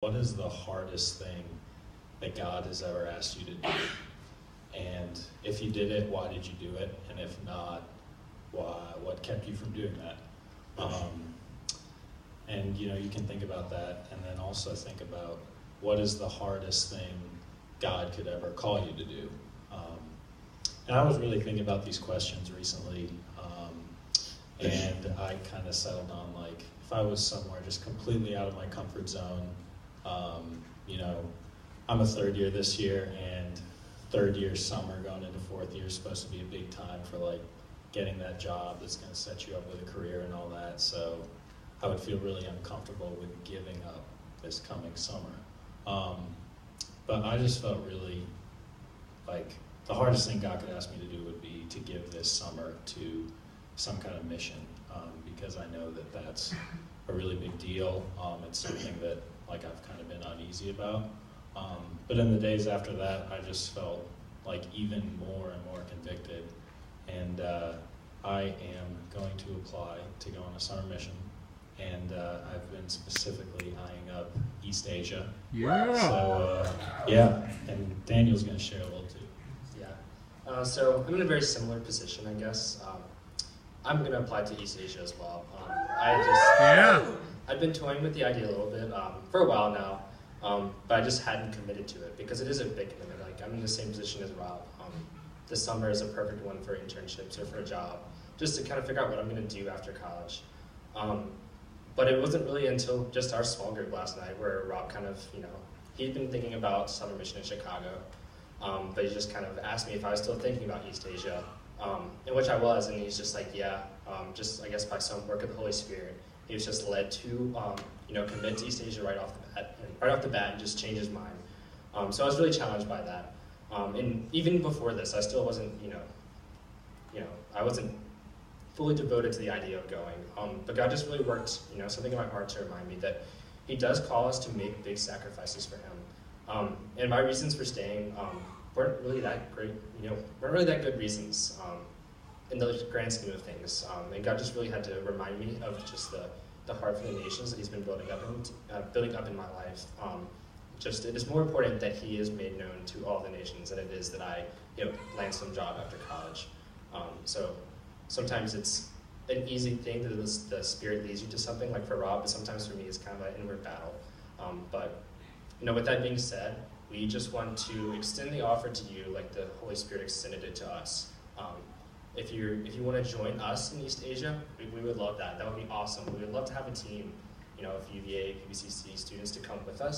what is the hardest thing that God has ever asked you to do? And if you did it, why did you do it? And if not, what kept you from doing that? And you can think about that, and then also think about what is the hardest thing God could ever call you to do. And I was really thinking about these questions recently, and I kind of settled on, like, if I was somewhere just completely out of my comfort zone, I'm a third year this year, and third year summer going into fourth year is supposed to be a big time for, like, getting that job that's going to set you up with a career and all that. So I would feel really uncomfortable with giving up this coming summer. But I just felt really like the hardest thing God could ask me to do would be to give this summer to some kind of mission, because I know that that's a really big deal. It's something that, like, I've kind of been uneasy about. But in the days after that, I just felt like even more and more convicted. And I am going to apply to go on a summer mission. And I've been specifically eyeing up East Asia. Yeah. So, yeah, and Daniel's going to share a little too. Yeah. So I'm in a very similar position, I guess. I'm going to apply to East Asia as well. I've been toying with the idea a little bit for a while now, but I just hadn't committed to it because it is a big commitment. Like, I'm in the same position as Rob. This summer is a perfect one for internships or for a job, just to kind of figure out what I'm going to do after college. But it wasn't really until just our small group last night where Rob kind of, he'd been thinking about summer mission in Chicago, but he just kind of asked me if I was still thinking about East Asia, in which I was, and he's just like, yeah, just I guess by some work of the Holy Spirit, he was just led to, commit to East Asia right off the bat, and just change his mind. So I was really challenged by that. And even before this, I still wasn't, I wasn't fully devoted to the idea of going. But God just really worked, something in my heart to remind me that He does call us to make big sacrifices for Him. And my reasons for staying weren't really that great, weren't really that good reasons in the grand scheme of things. And God just really had to remind me of just the heart for the nations that He's been building up in my life. It is more important that He is made known to all the nations than it is that I, land some job after college. So sometimes it's an easy thing that the Spirit leads you to something, like for Rob, but sometimes for me it's kind of an inward battle. But with that being said, we just want to extend the offer to you like the Holy Spirit extended it to us. If you want to join us in East Asia, we would love that. That would be awesome. We would love to have a team, of UVA, PBCC students to come with us.